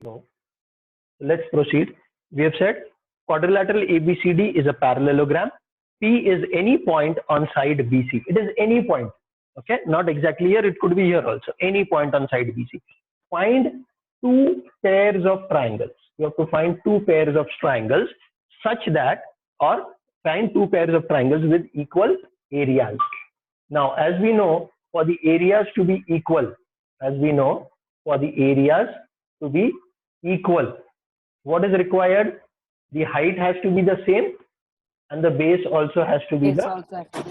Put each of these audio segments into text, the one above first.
No. Let's proceed. We have said quadrilateral ABCD is a parallelogram. P is any point on side BC. It is any point. Okay, not exactly here. It could be here also. Any point on side BC. Find two pairs of triangles. You have to find two pairs of triangles such that, or find two pairs of triangles with equal areas. Now, as we know, for the areas to be equal, what is required? The height has to be the same and the base also has to be the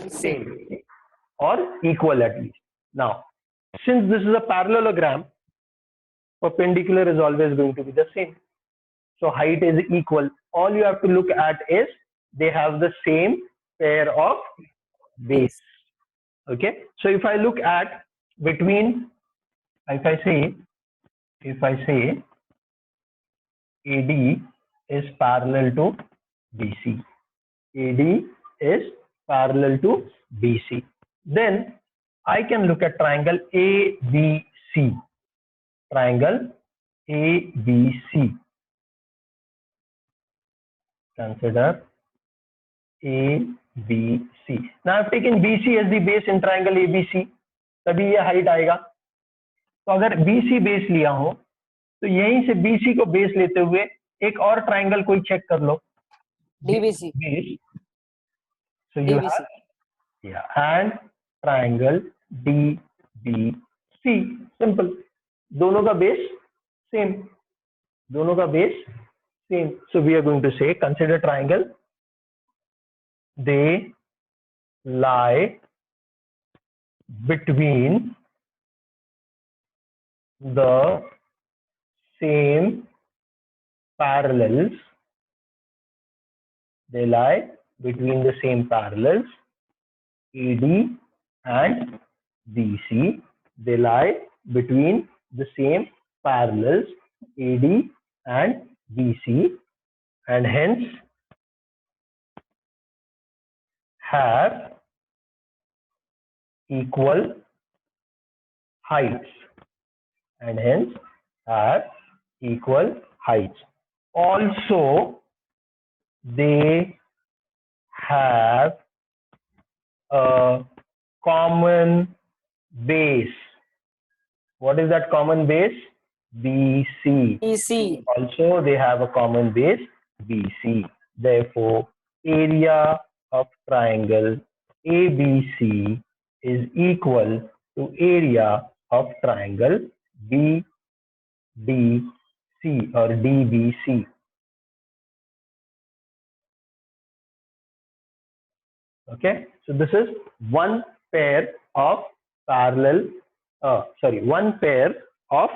same or equal at least. Now, since this is a parallelogram, perpendicular is always going to be the same. So height is equal. All you have to look at is they have the same pair of base. Okay. So if I look at between, if I say AD is parallel to BC. AD is parallel to BC. Then I can look at triangle ABC. Triangle ABC. Consider ABC. Now I've taken BC as the base in triangle ABC. तभी ये height आएगा. तो अगर BC base लिया हो तो यहीं से BC को बेस लेते हुए एक और ट्राइंगल कोई चेक कर लो. DBC. So you have and triangle DBC. Simple. दोनों का base same. So we are going to say consider triangle. They lie between the same parallels. They lie between the same parallels AD and BC. They lie between the same parallels AD and BC, and hence have equal heights. Also, they have a common base. What is that common base? BC. Also, they have a common base BC. Therefore, area of triangle ABC is equal to area of triangle BDC or DBC. Okay, so this is one pair of one pair of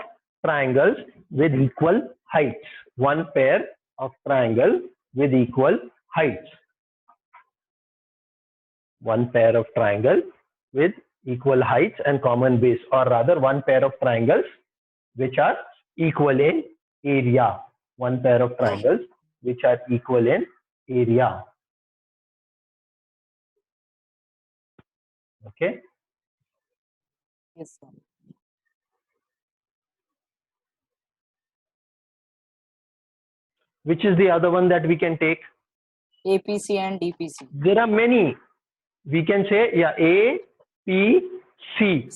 triangles with equal heights. One pair of triangles with equal heights. One pair of triangles with equal heights and common base, or rather one pair of triangles which are equal in area. One pair of triangles which are equal in area. Okay. Yes, sir. Which is the other one that we can take? APC and DPC. There are many. We can say, yeah, A, P, C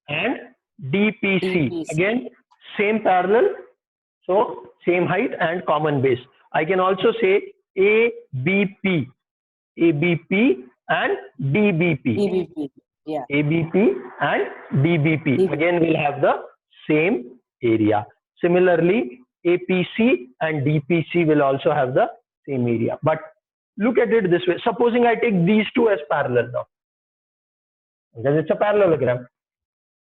and DPC. Again, same parallel, so same height and common base. I can also say ABP and DBP. Yeah. ABP and DBP. Again, we'll have the same area. Similarly, APC and DPC will also have the same area. But look at it this way. Supposing I take these two as parallel now, because it's a parallelogram.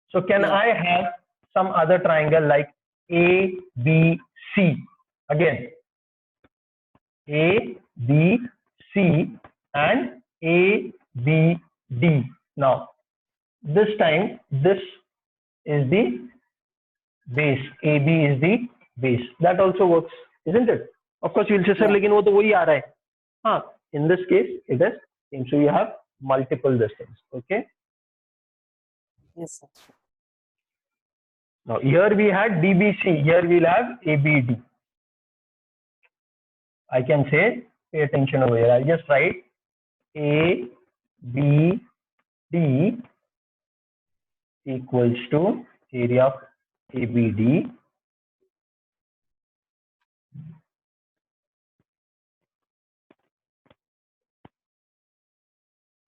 So can I have some other triangle like ABC? Again, ABC and ABD. Now, this time, this is the base. AB is the base. That also works, isn't it? Of course, you'll say, sir, लेकिन वो तो वही आ रहा है. In this case, it is same. So you have multiple distance. Okay. Yes, sir. Now here we had DBC, here we'll have ABD. I can say, pay attention over here. I'll just write ABD equals to area of ABD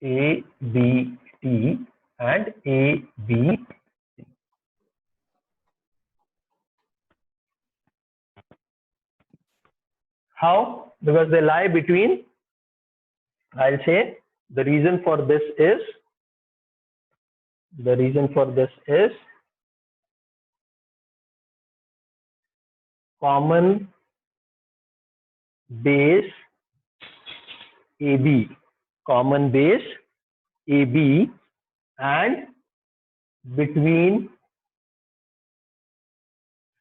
ABT and AB. How? Because they lie between, I'll say the reason for this is common base AB, common base AB, and between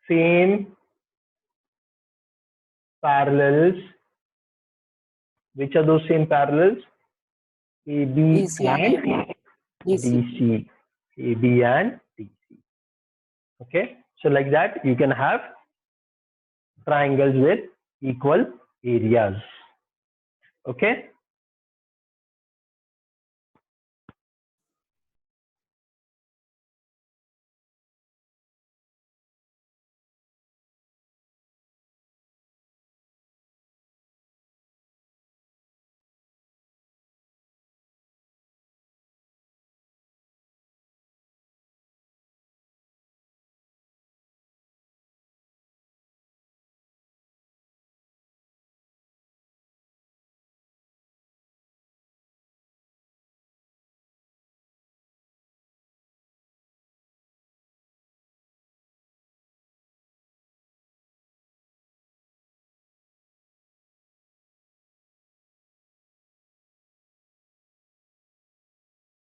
same parallels. Which are those same parallels? AB DC and and DC. DC. AB and DC. Okay, so like that you can have triangles with equal areas. Okay.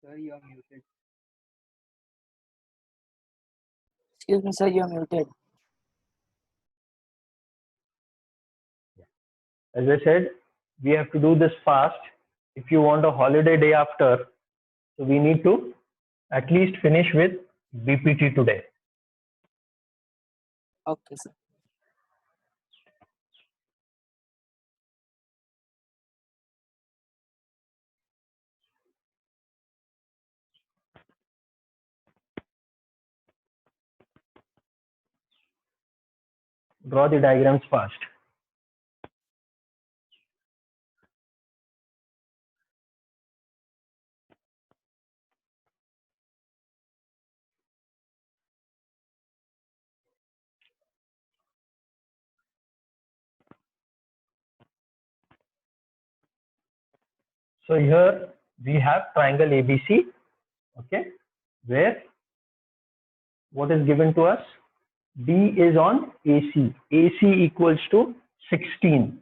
Sir, you are muted. Excuse me, sir, you are muted. As I said, we have to do this fast. If you want a holiday day after, so we need to at least finish with BPT today. Okay, sir. Draw the diagrams fast. So here we have triangle ABC, okay, where what is given to us? D is on AC. AC equals to 16.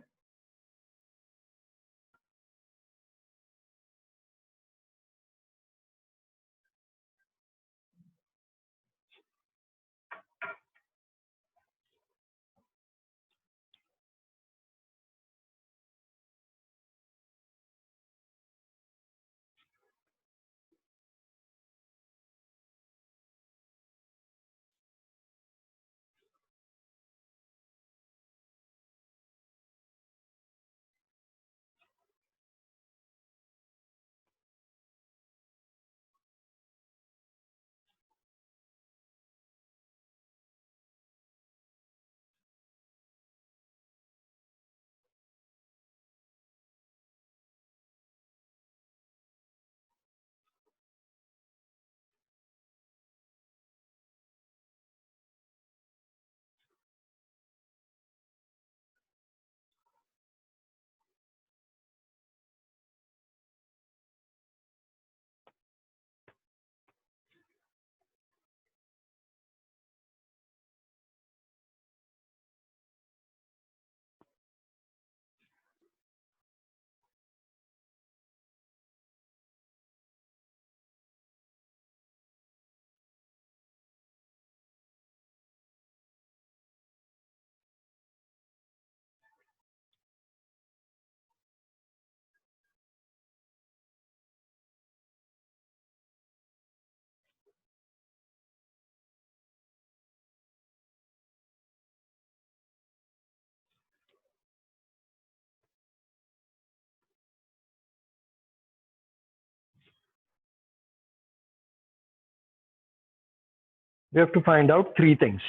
we have to find out three things.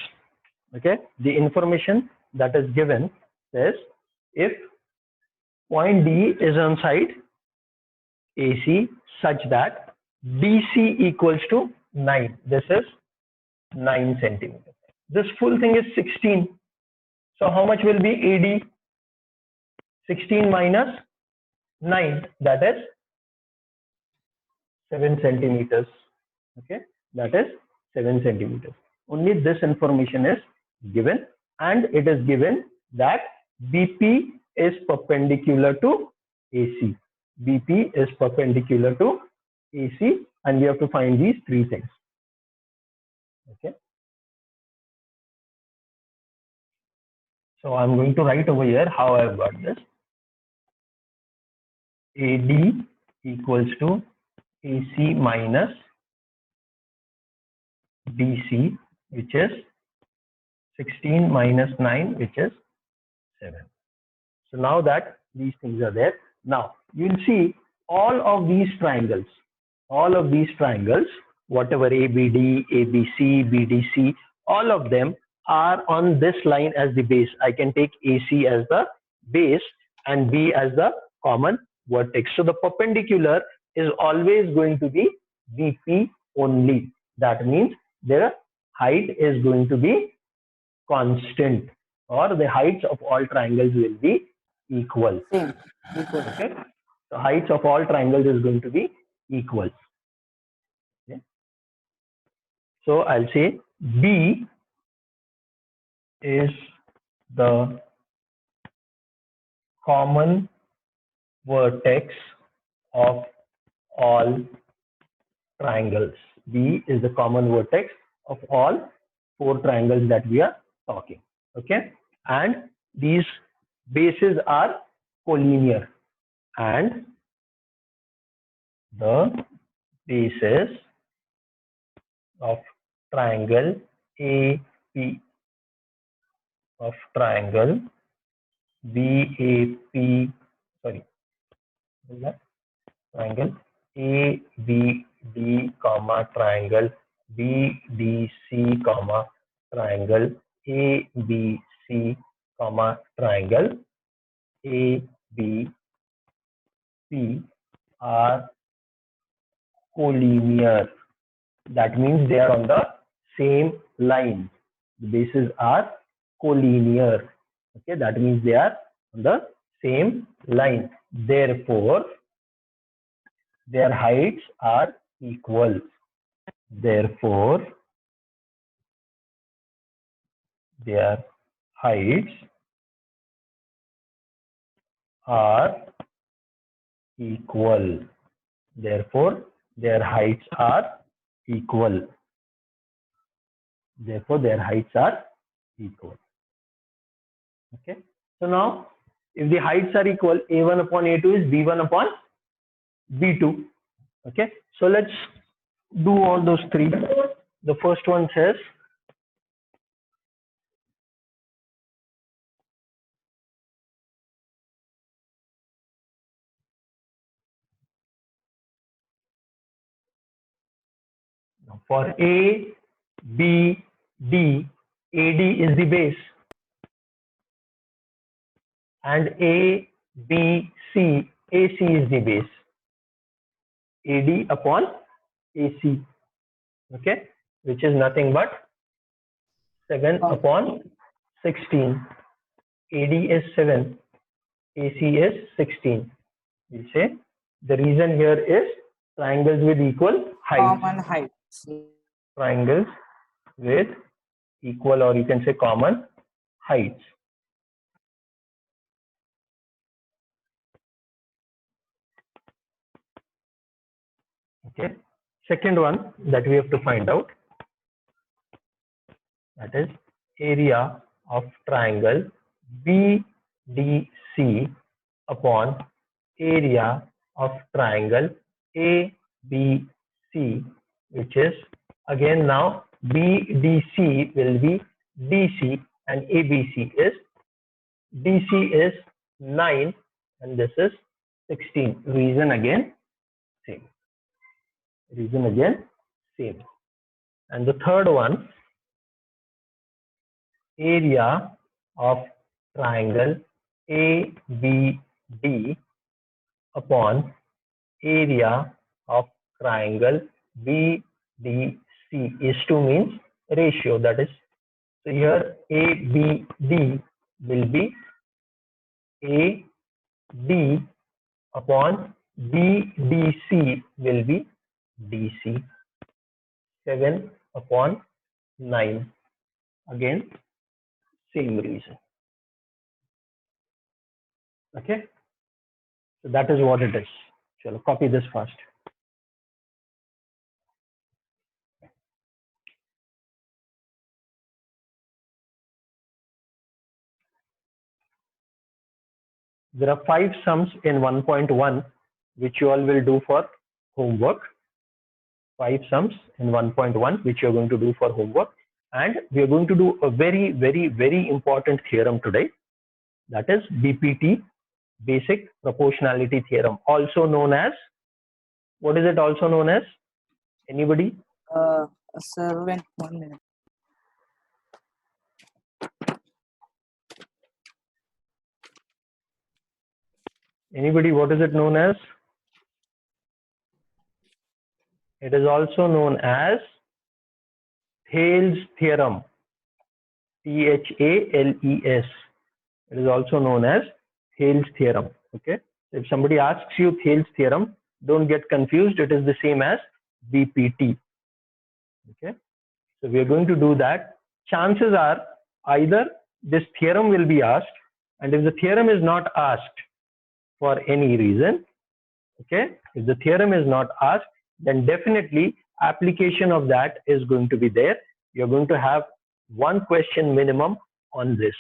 Okay, the information that is given says if point D is on side AC such that BC equals to 9. This is 9 centimeters. This full thing is 16. So how much will be AD? 16 minus 9, that is 7 centimeters. Okay, that is 7 centimeters. Only this information is given, and it is given that BP is perpendicular to AC. BP is perpendicular to AC, and we have to find these three things. Okay. So I'm going to write over here how I've got this. AD equals to AC minus BC, which is 16 minus 9, which is 7. So now that these things are there, now you'll see all of these triangles, whatever ABD, ABC, BDC, all of them are on this line as the base. I can take AC as the base and B as the common vertex. So the perpendicular is always going to be BP only. That means their height is going to be constant, or the heights of all triangles will be equal. Same. Okay. The heights of all triangles is going to be equal. Okay. So I'll say B is the common vertex of all triangles. B is the common vertex of all 4 triangles that we are talking. Okay, and these bases are collinear, and the bases of triangle AP, of triangle BAP, sorry, triangle ABD, comma triangle BDC, comma triangle ABC, comma triangle ABP are collinear. That means they are on the same line. The bases are collinear. Okay, that means they are on the same line. Therefore, their heights are equal. Therefore, their heights are equal. Therefore, their heights are equal. Therefore, their heights are equal. Okay. So now, if the heights are equal, A1 upon A2 is B1 upon B2. Okay. So let's do all those three. The first one says for A, B, D, AD is the base, and A, B, C, AC is the base. AD upon AC, okay, which is nothing but 7 upon 16. AD is 7, AC is 16. We say the reason here is triangles with equal heights. Common heights. Triangles with equal, or you can say common heights. Okay. Second one that we have to find out, that is area of triangle BDC upon area of triangle ABC, which is again now BDC will be DC and ABC is DC is 9 and this is 16. Reason again same. Reason again same. And the third one, area of triangle ABD upon area of triangle BDC is to means ratio. That is, so here ABD will be AD upon BDC will be DC. 7 upon 9. Again, same reason. Okay, so that is what it is. Chalo, copy this first. There are 5 sums in 1.1 which you all will do for homework. 5 sums in 1.1 which you are going to do for homework, and we are going to do a very, very, very important theorem today. That is BPT, basic proportionality theorem, also known as, what is it also known as? Anybody? Sir, wait 1 minute. Anybody, what is it known as? It is also known as Thales theorem. Thales. It is also known as Thales theorem. Okay. If somebody asks you Thales theorem, don't get confused. It is the same as BPT. Okay. So we are going to do that. Chances are either this theorem will be asked, and if the theorem is not asked for any reason, okay, if the theorem is not asked, then definitely application of that is going to be there. You're going to have 1 question minimum on this.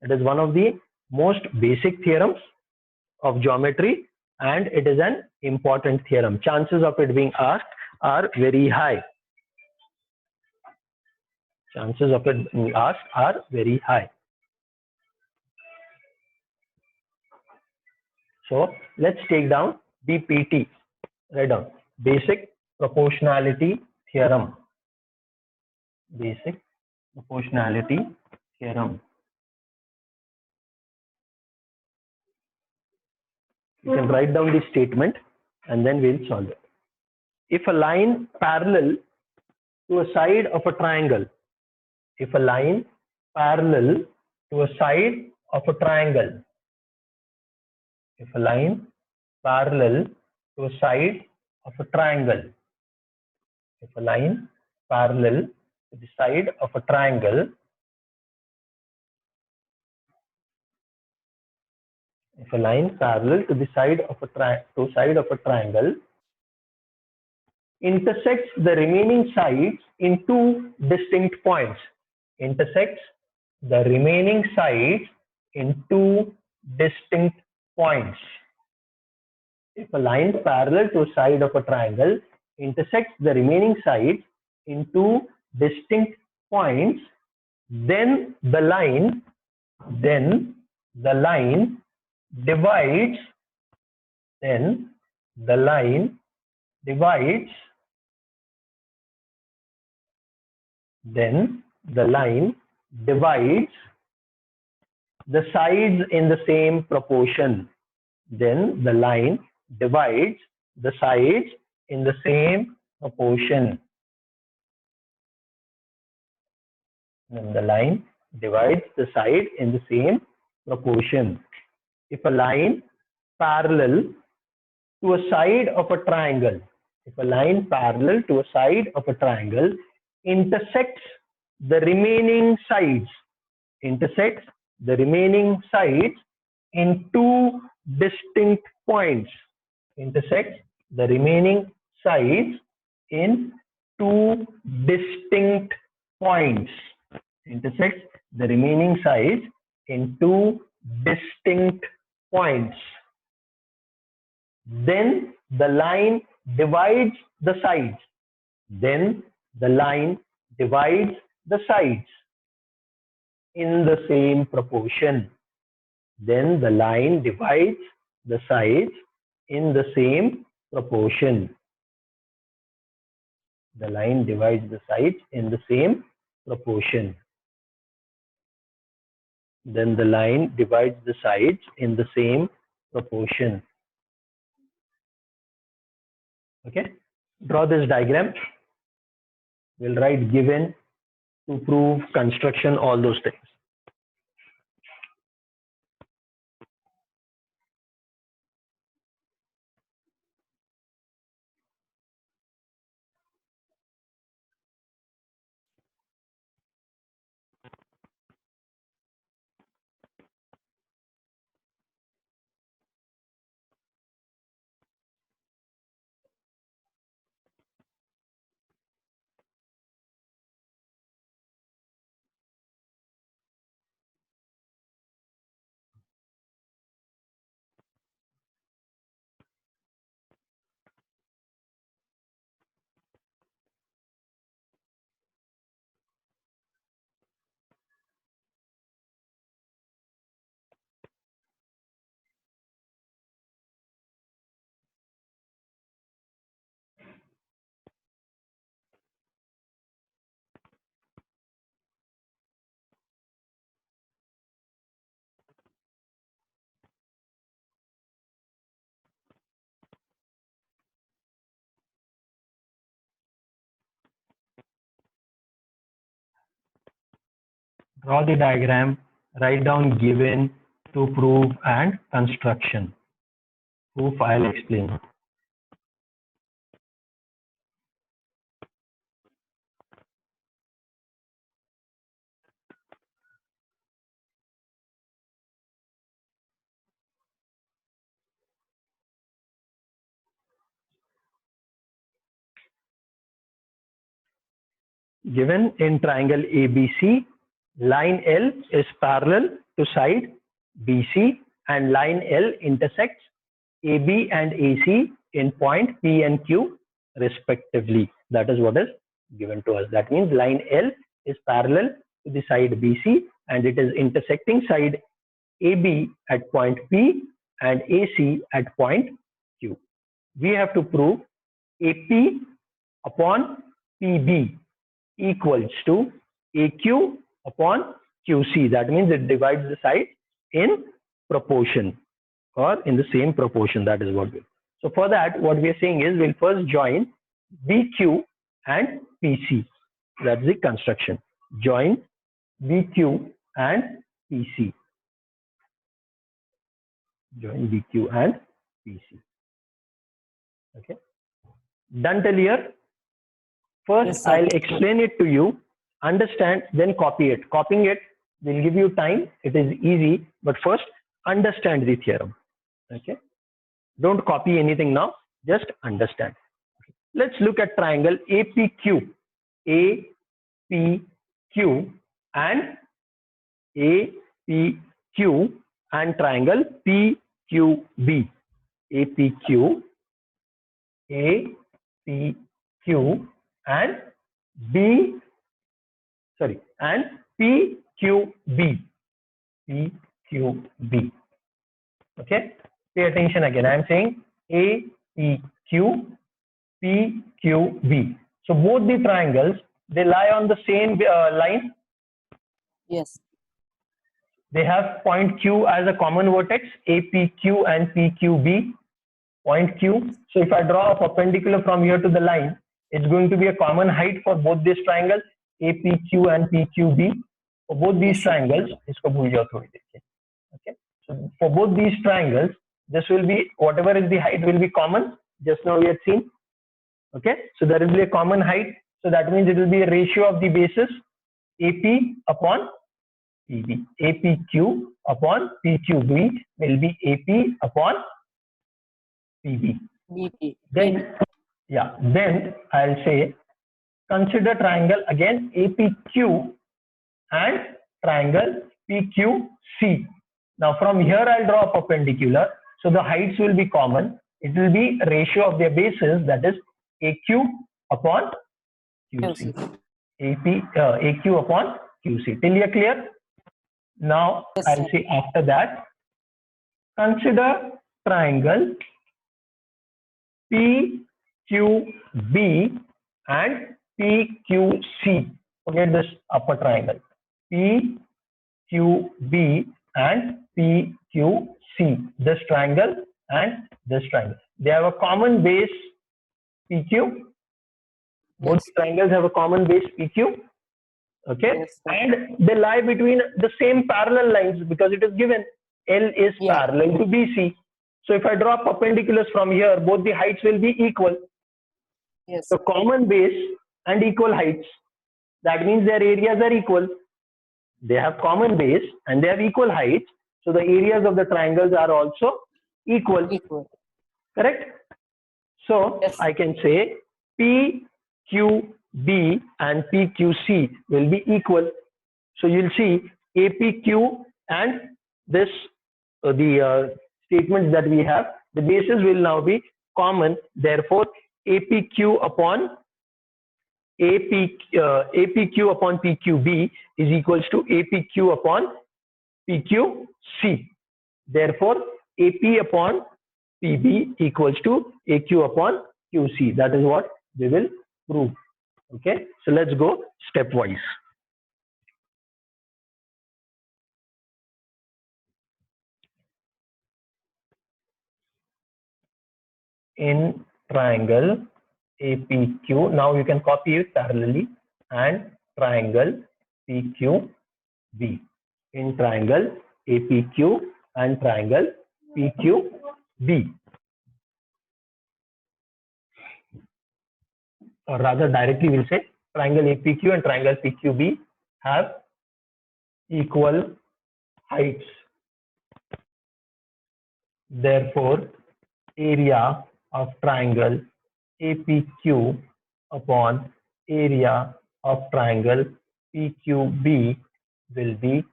It is one of the most basic theorems of geometry, and it is an important theorem. Chances of it being asked are very high. Chances of it being asked are very high. So let's take down BPT. Write down basic proportionality theorem. Basic proportionality theorem. You can write down the statement and then we'll solve it. If a line parallel to a side of a triangle, if a line parallel to a side of a triangle, if a line parallel to a side of a triangle, if a line parallel to the side of a triangle, if a line parallel to the side of a triangle intersects the remaining sides in 2 distinct points, intersects the remaining sides in 2 distinct points. If a line parallel to a side of a triangle intersects the remaining sides in 2 distinct points, then the line divides, then the line divides the sides in the same proportion. Then the line divides the sides in the same proportion. Then the line divides the side in the same proportion. If a line parallel to a side of a triangle, if a line parallel to a side of a triangle intersects the remaining sides, intersects the remaining sides in 2 distinct points, intersects the remaining sides in 2 distinct points, intersects the remaining sides in 2 distinct points, then the line divides the sides, then the line divides the sides in the same proportion, then the line divides the sides in the same proportion. The line divides the sides in the same proportion. Then the line divides the sides in the same proportion. Okay, draw this diagram. We'll write given, to prove, construction, all those things. Draw the diagram, write down given, to prove, and construction. Proof I'll explain. Given in triangle ABC, line L is parallel to side BC and line L intersects AB and AC in point P and Q respectively. That is what is given to us. That means line L is parallel to the side BC and it is intersecting side AB at point P and AC at point Q. We have to prove AP upon PB equals to AQ upon QC. That means it divides the side in proportion or in the same proportion. That is what we. So for that, what we are saying is we'll first join BQ and PC. That's the construction. Join BQ and PC. Join BQ and PC. Okay. Done till here? First, yes, I'll explain it to you, understand, then copy it. Copying it will give you time. It is easy, but first understand the theorem. Okay. Don't copy anything now. Just understand. Let's look at triangle APQ. APQ and APQ and triangle PQB. APQ, APQ and PQB. PQB. Okay. Pay attention again. I am saying APQ, PQB. So both the triangles, they lie on the same line. Yes. They have point Q as a common vertex, APQ and PQB. Point Q. So if I draw a perpendicular from here to the line, it's going to be a common height for both these triangles, APQ and PQB. For both these triangles, okay. So for both these triangles, this will be, whatever is the height will be common. Just now we had seen. Okay. So there will be a common height. So that means it will be a ratio of the bases, AP upon PB. APQ upon PQB will be AP upon PB. Then, yeah, then I'll say consider triangle again APQ and triangle PQC. Now from here I'll draw a perpendicular, so the heights will be common. It will be a ratio of their bases, that is AQ upon QC. AQ upon QC. Till you are clear? Now yes, I'll say after that, consider triangle PQB and PQC. Forget this upper triangle. PQB and PQC. This triangle and this triangle. They have a common base PQ. Both Yes. triangles have a common base PQ. Okay. Yes, sir. And they lie between the same parallel lines because it is given L is Yeah. parallel to BC. So if I draw perpendiculars from here, both the heights will be equal. Yes. So common base and equal heights. That means their areas are equal. They have common base and they have equal heights. So the areas of the triangles are also equal. Equal. Correct? So Yes. I can say PQB and PQC will be equal. So you'll see APQ and this the statements that we have, the bases will now be common. Therefore, APQ upon APQ upon PQB is equals to APQ upon PQC. Therefore, AP upon PB equals to AQ upon QC. That is what we will prove. Okay, so let's go stepwise. In triangle APQ, now you can copy it parallelly, and triangle PQB. In triangle APQ and triangle PQB. Or rather directly we'll say triangle APQ and triangle PQB have equal heights. Therefore, area of triangle APQ upon area of triangle PQB will be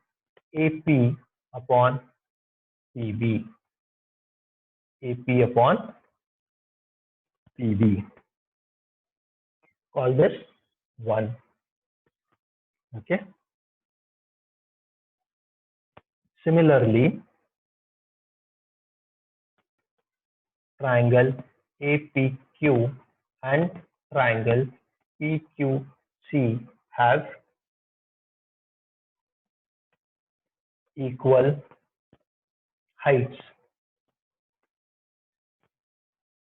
AP upon PB. AP upon PB. Call this 1. Okay. Similarly, triangle APQ and triangle PQC have equal heights.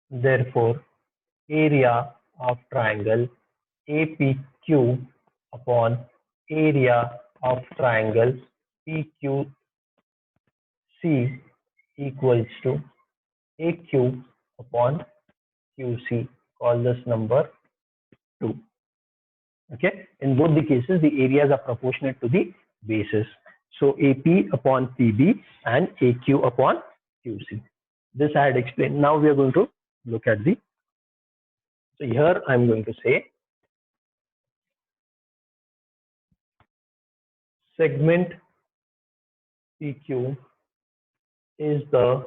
Therefore, area of triangle APQ upon area of triangle PQC equals to AQ upon QC. Call this number 2. Okay. In both the cases, the areas are proportionate to the bases. So AP upon PB and AQ upon QC. This I had explained. Now we are going to look at the. So here I'm going to say segment PQ is the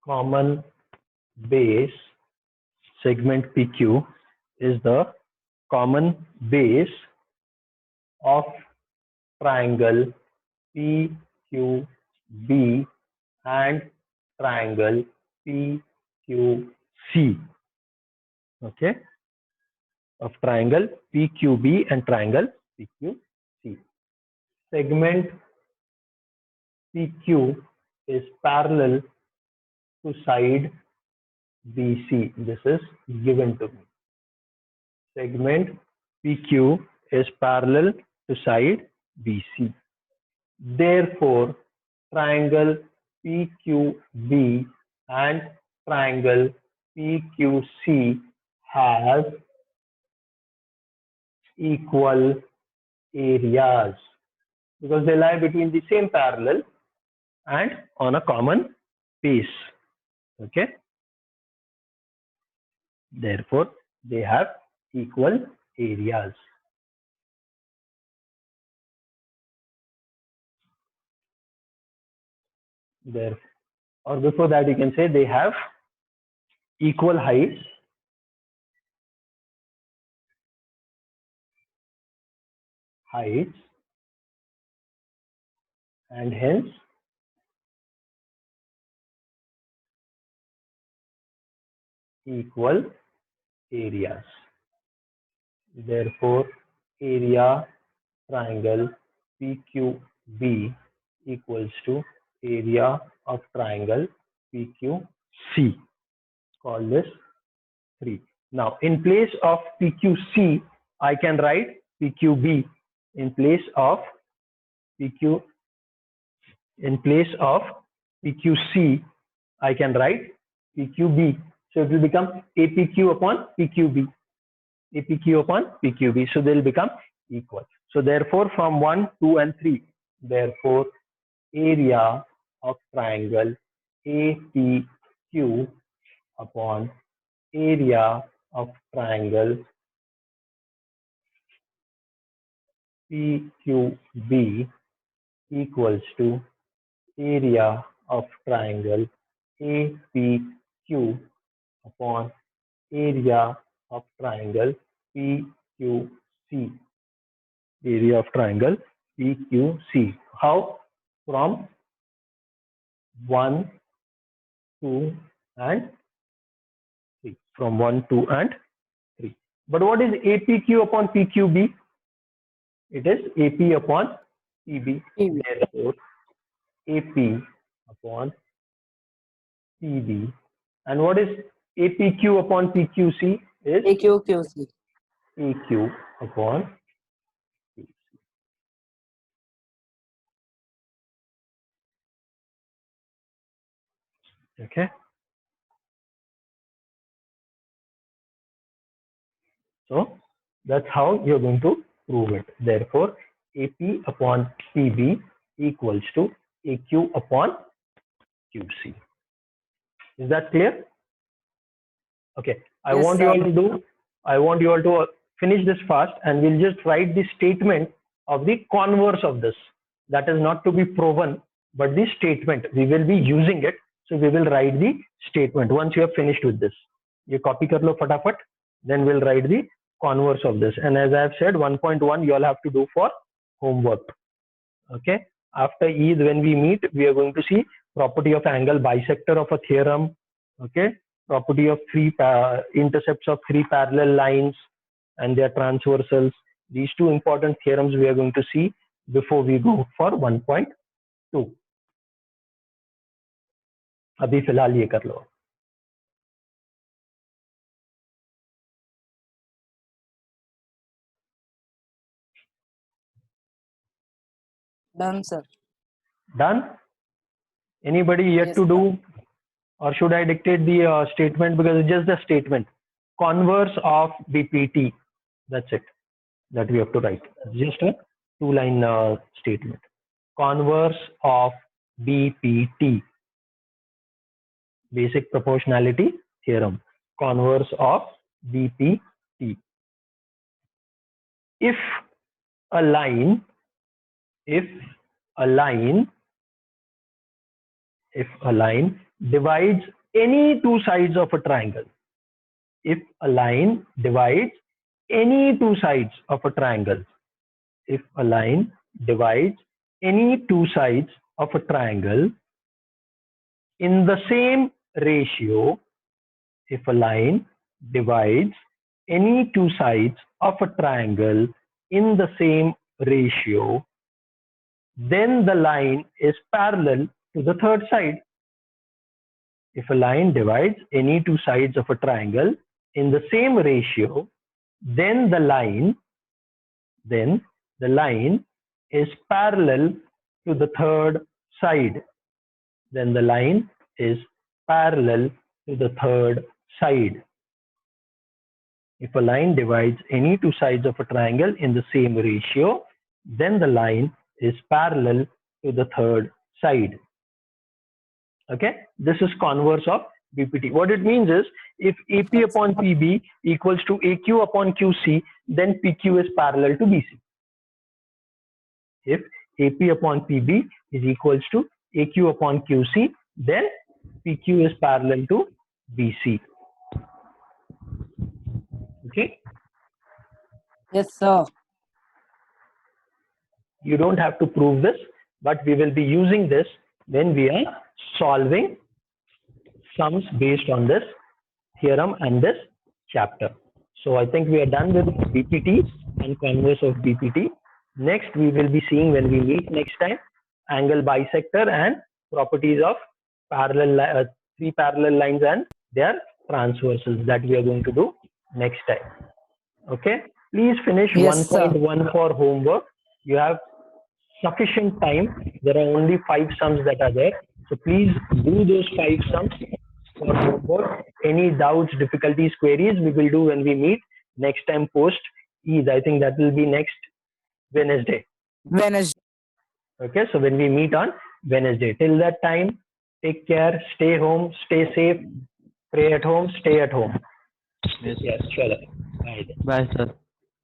common base. Segment PQ is the common base of triangle PQB and triangle PQC. Okay, of triangle PQB and triangle PQC. Segment PQ is parallel to side BC. This is given to me. Segment PQ is parallel to side BC. Therefore, triangle PQB and triangle PQC have equal areas because they lie between the same parallel and on a common base. Okay. Therefore, they have equal areas. There, or before that, you can say they have equal heights . heights and hence equal areas. Therefore, area triangle PQB equals to area of triangle PQC. Call this 3. Now, in place of PQC, I can write PQB. In place of PQC, I can write PQB. So it will become APQ upon PQB. APQ upon PQB. So they will become equal. So therefore, from 1, 2, and 3, therefore, area of triangle APQ upon area of triangle PQB equals to area of triangle APQ upon area of triangle PQC. Area of triangle PQC. How? From 1, 2, and 3. From 1, 2, and 3. But what is APQ upon PQB? It is AP upon PB. Therefore, AP upon PB. And what is APQ upon PQC? Is AQQC. AQ upon QC. Okay. So that's how you're going to prove it. Therefore, AP upon PB equals to AQ upon QC. Is that clear? Okay. I Yes, want sir. you all to finish this fast, and we'll just write the statement of the converse of this. That is not to be proven, but the statement. We will be using it. So we will write the statement once you have finished with this. You copy kar lo fatafat, then we'll write the converse of this. And as I have said, 1.1 you all have to do for homework. Okay. After Eid, when we meet, we are going to see property of angle bisector of a theorem. Okay. Property of three intercepts of three parallel lines and their transversals. These two important theorems we are going to see before we go for 1.2. अभी फिलहाल ये कर लो. Done, sir. Done? Anybody yet Yes, to sir. do? Or should I dictate the statement, because it's just the statement? Converse of BPT. That's it. That we have to write. Just a 2-line statement. Converse of BPT. Basic proportionality theorem. Converse of BPT. If a line divides any two sides of a triangle, if a line divides any two sides of a triangle, if a line divides any two sides of a triangle in the same ratio, if a line divides any two sides of a triangle in the same ratio, then the line is parallel to the third side. If a line divides any two sides of a triangle in the same ratio, then the line is parallel to the third side. Then the line is parallel to the third side. If a line divides any two sides of a triangle in the same ratio, then the line is parallel to the third side. Okay, this is converse of BPT. What it means is, if AP upon PB equals to AQ upon QC, then PQ is parallel to BC. If AP upon PB is equals to AQ upon QC, then PQ is parallel to BC. Okay. Yes, sir. You don't have to prove this, but we will be using this when we are solving sums based on this theorem and this chapter. So I think we are done with BPT and converse of BPT. Next, we will be seeing when we meet next time, angle bisector and properties of three parallel lines and their transversals, that we are going to do next time. Okay, please finish Yes, sir. 1.1 for homework. You have sufficient time. There are only 5 sums that are there. So please do those 5 sums for homework. Any doubts, difficulties, queries, we will do when we meet next time post Eid. I think that will be next Wednesday. Wednesday. Okay, so when we meet on Wednesday, till that time, take care, stay home, stay safe, pray at home, stay at home. Yes, chalo. Bye. Bye, sir.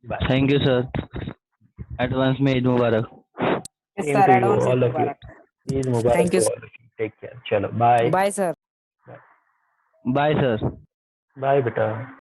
Bye. Thank you, sir. Advance में ईद मुबारक. Yes, Same sir. to you, Advance all of you. Mubarak. Eid Mubarak Thank you, to sir. all of you. Take care. Chalo. Bye. Bye, sir. Bye, sir. Bye, beta.